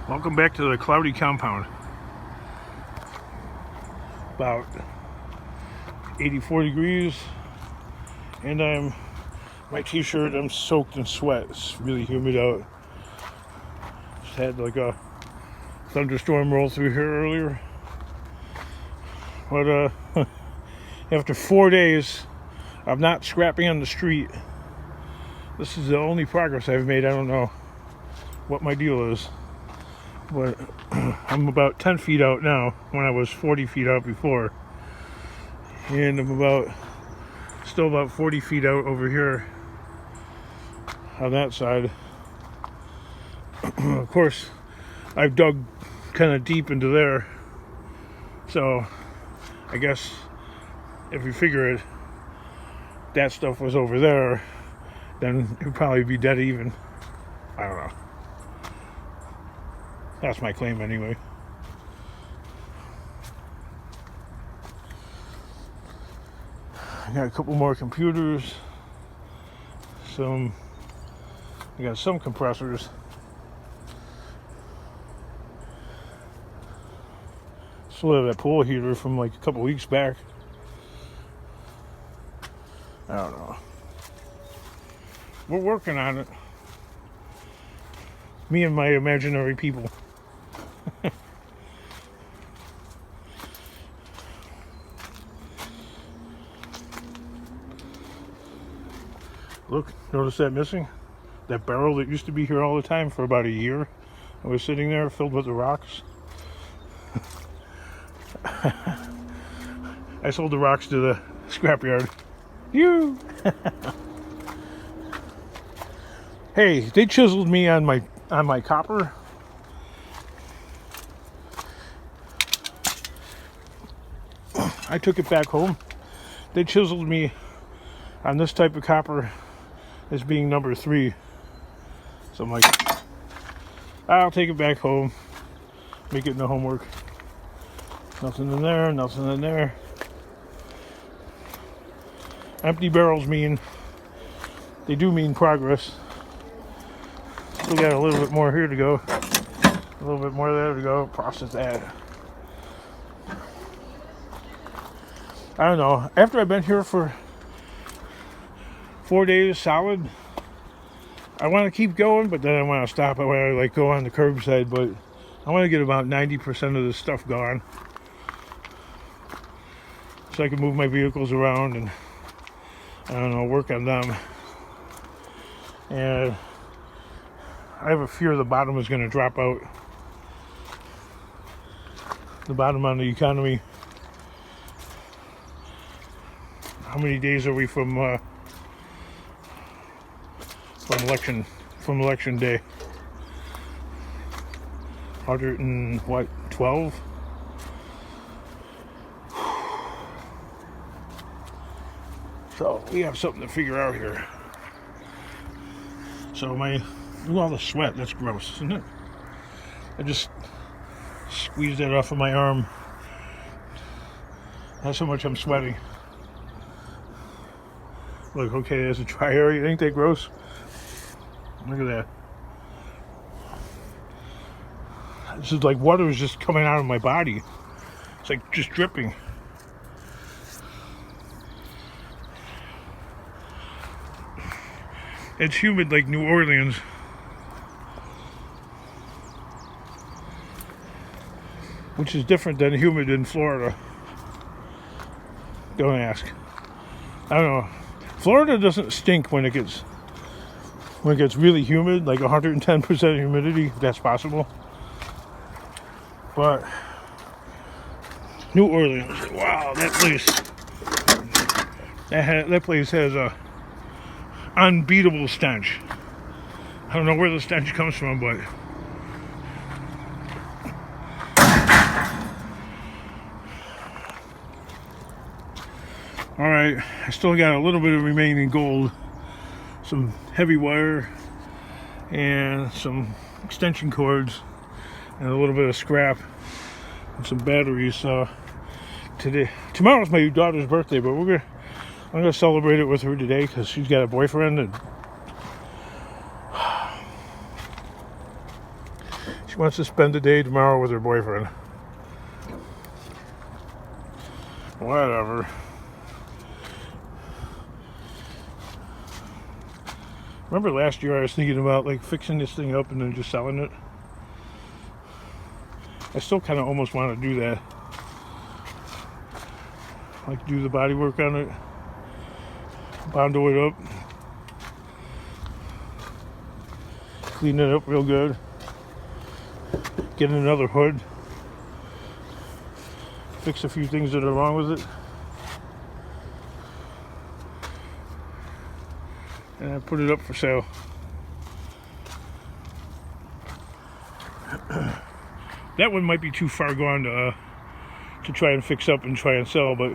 Welcome back to the cloudy compound. About 84 degrees, and my t-shirt, I'm soaked in sweat. It's really humid out. Just had like a thunderstorm roll through here earlier. But after 4 days of not scrapping on the street, this is the only progress I've made. I don't know what my deal is, but I'm about 10 feet out now when I was 40 feet out before, and I'm still about 40 feet out over here on that side. Of course, I've dug kind of deep into there, so I guess if you figure it, that stuff was over there, then it would probably be dead even. I don't know. That's my claim anyway. I got a couple more computers. I got some compressors. Still have that pool heater from like a couple weeks back. I don't know. We're working on it. Me and my imaginary people. Look, notice that missing? That barrel that used to be here all the time for about a year. I was sitting there filled with the rocks. I sold the rocks to the scrapyard. You! Hey, they chiseled me on my copper. I took it back home. They chiseled me on this type of copper as being number 3. So I'm like, I'll take it back home, make it in the homework. Nothing in there, nothing in there. Empty barrels they do mean progress. Still got a little bit more here to go. A little bit more there to go. Process that. I don't know. After I've been here for 4 days solid, I want to keep going, but then I want to stop. I want to go on the curbside, but I want to get about 90% of this stuff gone, so I can move my vehicles around and, I don't know, work on them. And I have a fear the bottom is going to drop out. The bottom on the economy. How many days are we from election day? 112? So we have something to figure out here. So look at all the sweat. That's gross, isn't it? I just squeezed that off of my arm. That's how much I'm sweating. Look, okay, there's a dry area. Ain't that gross? Look at that. This is like water is just coming out of my body. It's like just dripping. It's humid like New Orleans. Which is different than humid in Florida. Don't ask. I don't know. Florida doesn't stink when it gets really humid, like 110% humidity, if that's possible. But New Orleans, wow, that place has a unbeatable stench. I don't know where the stench comes from, but all right, I still got a little bit of remaining gold, some heavy wire, and some extension cords, and a little bit of scrap, and some batteries. So tomorrow's my daughter's birthday, but I'm gonna celebrate it with her today because she's got a boyfriend, and She wants to spend the day tomorrow with her boyfriend. Whatever. Remember last year I was thinking about like fixing this thing up and then just selling it? I still kind of almost want to do that. Like do the body work on it. Bondo it up. Clean it up real good. Get another hood. Fix a few things that are wrong with it. And I put it up for sale. That one might be too far gone to try and fix up and try and sell, but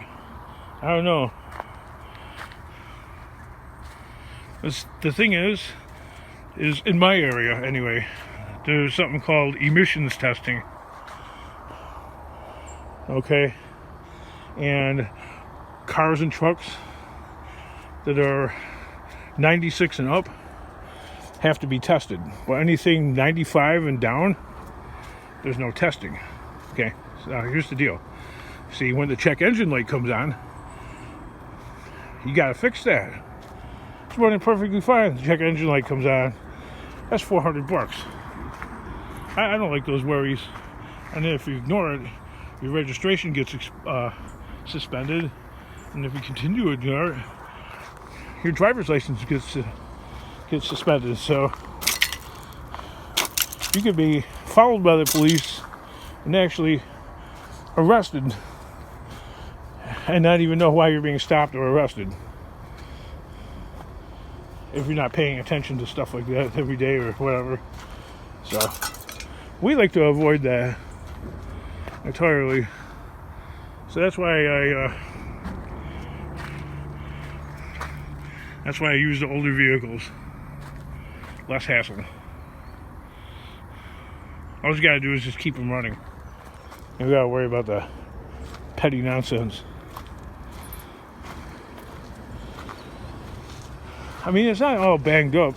I don't know. The thing is in my area anyway, there's something called emissions testing. Okay, and cars and trucks that are 96 and up have to be tested. But anything 95 and down, there's no testing. Okay, so here's the deal. See, when the check engine light comes on, you gotta fix that. It's running perfectly fine. The check engine light comes on. That's $400. I don't like those worries. And then if you ignore it, your registration gets suspended. And if you continue to ignore it, your driver's license gets suspended. So you could be followed by the police and actually arrested and not even know why you're being stopped or arrested if you're not paying attention to stuff like that every day or whatever. So we like to avoid that entirely. So that's why I use the older vehicles. Less hassle. All you gotta do is just keep them running. You gotta worry about the petty nonsense. I mean, it's not all banged up.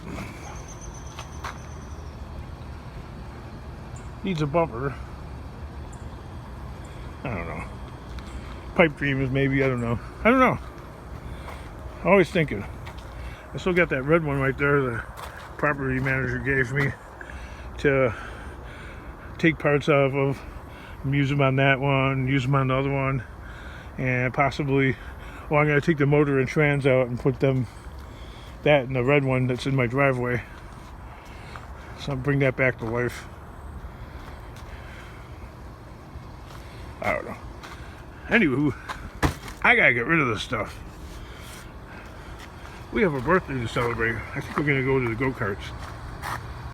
Needs a bumper. I don't know. Pipe dreams, maybe. I don't know. Always thinking. I still got that red one right there the property manager gave me to take parts of and use them on that one, use them on the other one, and possibly, well, I'm going to take the motor and trans out and put that in the red one that's in my driveway. So I'll bring that back to life. I don't know. Anywho, I gotta get rid of this stuff. We have a birthday to celebrate. I think we're gonna go to the go-karts.